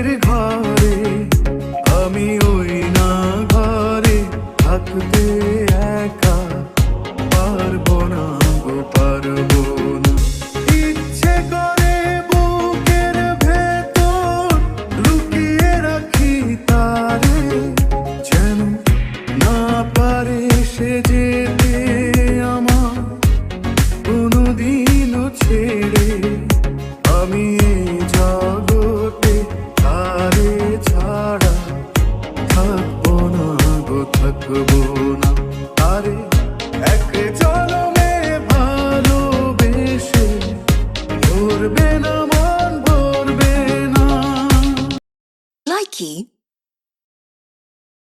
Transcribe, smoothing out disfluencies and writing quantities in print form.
স্বপ্নের ঘরে আমি ওই না ঘরে থাকতে একা পারবো না গো পারবো না। ইচ্ছে করে বুকের ভেতর লুকিয়ে রাখি তারে, যেন না পারে সে যেতে আমার কোনোদিনও ছেড়ে। আমি এই জগতে তারে ছাড়া থাকবো না গো থাকবো না। আরে এক জনমে ভালোবেসে ভরবে না মন ভরবে না। Likey